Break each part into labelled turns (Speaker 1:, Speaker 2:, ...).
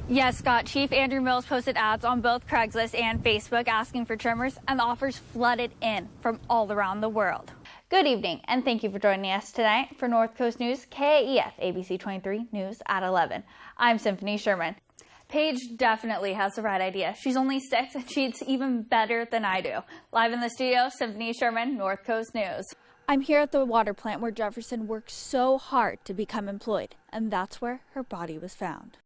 Speaker 1: Yes, Scott, Chief Andrew Mills posted ads on both Craigslist and Facebook asking for trimmers, and the offers flooded in from all around the world. Good evening, and thank you for joining us tonight for North Coast News, KAEF, ABC 23 News at 11. I'm Symphony Sherman. Paige definitely has the right idea. She's only 6 and she eats even better than I do. Live in the studio, Symphony Sherman, North Coast News. I'm here at the water plant where Jefferson worked so hard to become employed, and that's where her body was found.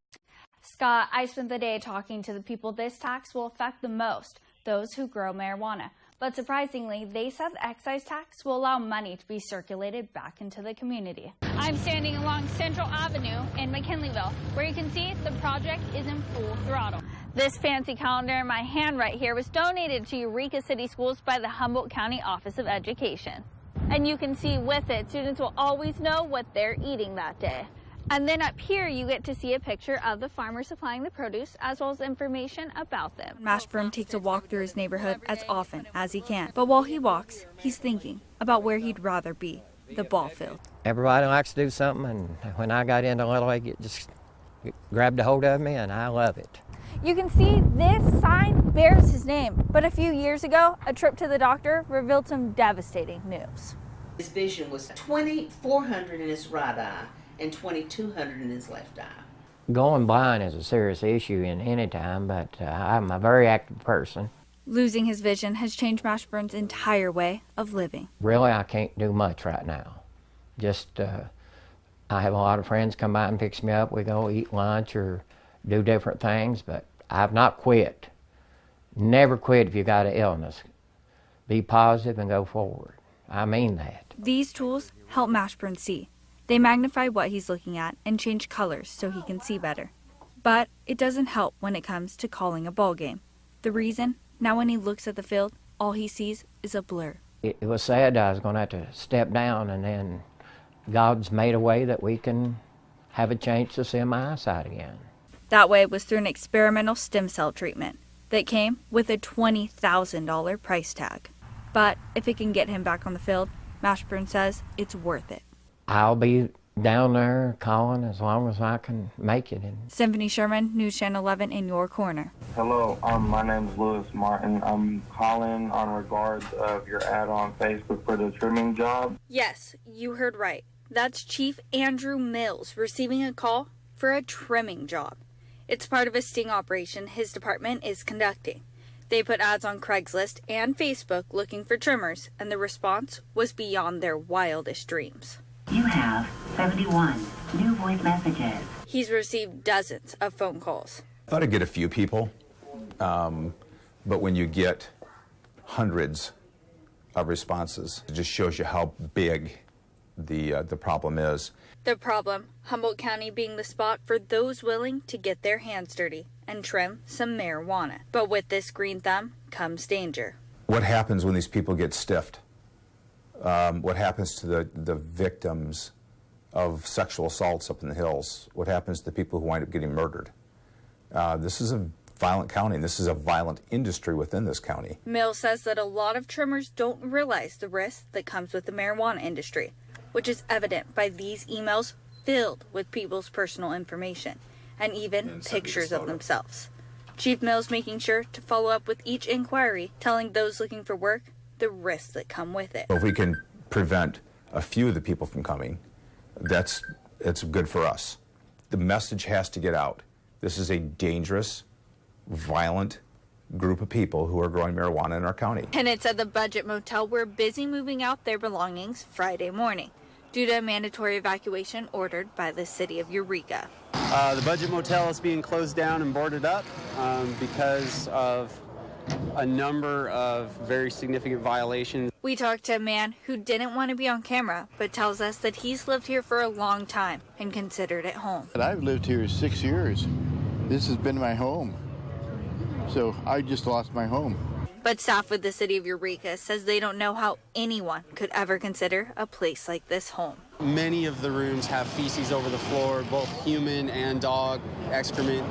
Speaker 1: Scott, I spent the day talking to the people this tax will affect the most, those who grow marijuana. But surprisingly, they said the excise tax will allow money to be circulated back into the community. I'm standing along Central Avenue in McKinleyville, where you can see the project is in full throttle. This fancy calendar in my hand right here was donated to Eureka City Schools by the Humboldt County Office of Education. And you can see with it, students will always know what they're eating that day. And then up here, you get to see a picture of the farmer supplying the produce, as well as information about them. Mashburn takes a walk through his neighborhood as often as he can. But while he walks, he's thinking about where he'd rather be, the ball field.
Speaker 2: Everybody likes to do something, and when I got into Little League, it just grabbed a hold of me, and I love it.
Speaker 1: You can see this sign bears his name, but a few years ago, a trip to the doctor revealed some devastating news.
Speaker 3: His vision was 2,400 in his right eye and 2,200 in his left eye.
Speaker 2: Going blind is a serious issue in any time, but I'm a very active person.
Speaker 1: Losing his vision has changed Mashburn's entire way of living.
Speaker 2: Really, I can't do much right now. Just, I have a lot of friends come by and picks me up. We go eat lunch or do different things, but I've not quit. Never quit if you got an illness. Be positive and go forward. I mean that.
Speaker 1: These tools help Mashburn see. They magnify what he's looking at and change colors so he can see better. But it doesn't help when it comes to calling a ball game. The reason? Now when he looks at the field, all he sees is a blur.
Speaker 2: It was sad I was going to have to step down, and then God's made a way that we can have a chance to see my eyesight again.
Speaker 1: That way was through an experimental stem cell treatment that came with a $20,000 price tag. But if it can get him back on the field, Mashburn says it's worth it.
Speaker 2: I'll be down there calling as long as I can make it.
Speaker 1: Symphony Sherman, News Channel 11 in your corner.
Speaker 4: Hello, my name is Lewis Martin. I'm calling on regards of your ad on Facebook for the trimming job.
Speaker 1: Yes, you heard right. That's Chief Andrew Mills receiving a call for a trimming job. It's part of a sting operation his department is conducting. They put ads on Craigslist and Facebook looking for trimmers, and the response was beyond their wildest dreams.
Speaker 5: You have 71 new voice messages.
Speaker 1: He's received dozens of phone calls.
Speaker 6: I thought I'd get a few people, but when you get hundreds of responses, it just shows you how big the problem is.
Speaker 1: The problem, Humboldt County being the spot for those willing to get their hands dirty and trim some marijuana. But with this green thumb comes danger.
Speaker 6: What happens when these people get stiffed? What happens to the victims of sexual assaults up in the hills? What happens to the people who wind up getting murdered? This is a violent county, and this is a violent industry within this county.
Speaker 1: Mills says that a lot of trimmers don't realize the risk that comes with the marijuana industry, which is evident by these emails filled with people's personal information and even pictures of themselves. Chief Mills making sure to follow up with each inquiry, telling those looking for work the risks that come with it.
Speaker 6: If we can prevent a few of the people from coming, it's good for us. The message has to get out. This is a dangerous, violent group of people who are growing marijuana in our county.
Speaker 1: Tenants at the Budget Motel were busy moving out their belongings Friday morning due to a mandatory evacuation ordered by the city of Eureka.
Speaker 7: The Budget Motel is being closed down and boarded up because of a number of very significant violations.
Speaker 1: We talked to a man who didn't want to be on camera, but tells us that he's lived here for a long time and considered it home.
Speaker 8: I've lived here 6 years. This has been my home. So I just lost my home.
Speaker 1: But staff with the city of Eureka says they don't know how anyone could ever consider a place like this home.
Speaker 7: Many of the rooms have feces over the floor, both human and dog excrement.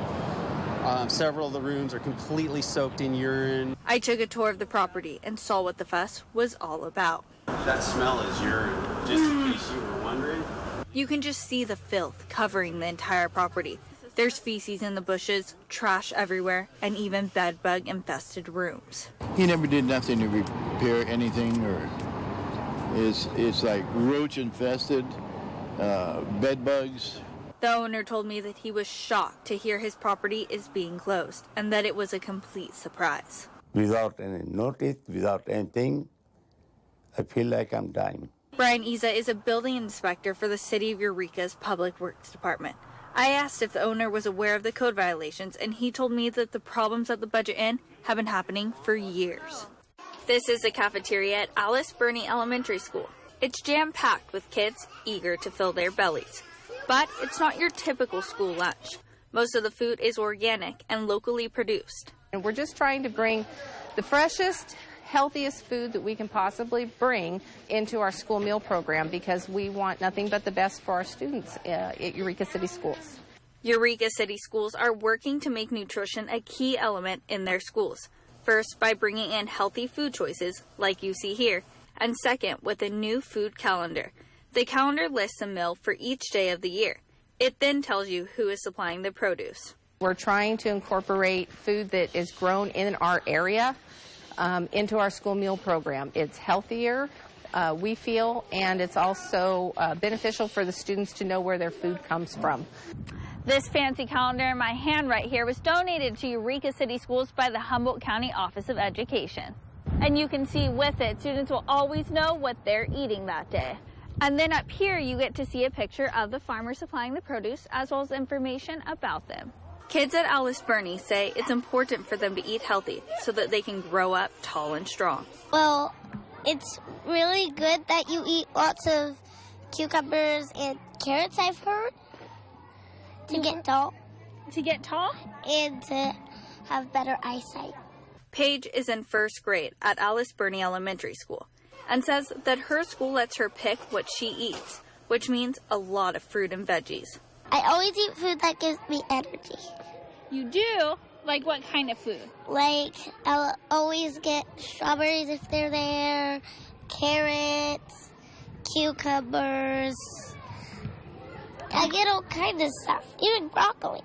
Speaker 7: Several of the rooms are completely soaked in urine.
Speaker 1: I took a tour of the property and saw what the fuss was all about.
Speaker 7: That smell is urine, just in case you were wondering.
Speaker 1: You can just see the filth covering the entire property. There's feces in the bushes, trash everywhere, and even bed-bug-infested rooms.
Speaker 8: He never did nothing to repair anything, or it's like roach infested, bed bugs.
Speaker 1: The owner told me that he was shocked to hear his property is being closed and that it was a complete surprise.
Speaker 9: Without any notice, without anything, I feel like I'm dying.
Speaker 1: Brian Iza is a building inspector for the City of Eureka's Public Works Department. I asked if the owner was aware of the code violations, and he told me that the problems at the Budget Inn have been happening for years. This is the cafeteria at Alice Burney Elementary School. It's jam-packed with kids eager to fill their bellies. But it's not your typical school lunch. Most of the food is organic and locally produced.
Speaker 10: And we're just trying to bring the freshest, healthiest food that we can possibly bring into our school meal program, because we want nothing but the best for our students at Eureka City Schools.
Speaker 1: Eureka City Schools are working to make nutrition a key element in their schools. First, by bringing in healthy food choices, like you see here, and second, with a new food calendar. The calendar lists a meal for each day of the year. It then tells you who is supplying the produce.
Speaker 10: We're trying to incorporate food that is grown in our area into our school meal program. It's healthier, we feel, and it's also beneficial for the students to know where their food comes from.
Speaker 1: This fancy calendar in my hand right here was donated to Eureka City Schools by the Humboldt County Office of Education. And you can see with it, students will always know what they're eating that day. And then up here, you get to see a picture of the farmer supplying the produce, as well as information about them. Kids at Alice Burney say it's important for them to eat healthy so that they can grow up tall and strong.
Speaker 11: Well, it's really good that you eat lots of cucumbers and carrots, I've heard, to get tall.
Speaker 1: To get tall?
Speaker 11: And to have better eyesight.
Speaker 1: Paige is in first grade at Alice Burney Elementary School and says that her school lets her pick what she eats, which means a lot of fruit and veggies.
Speaker 11: I always eat food that gives me energy.
Speaker 1: You do? Like what kind of food?
Speaker 11: Like, I'll always get strawberries if they're there, carrots, cucumbers. I get all kinds of stuff, even broccoli.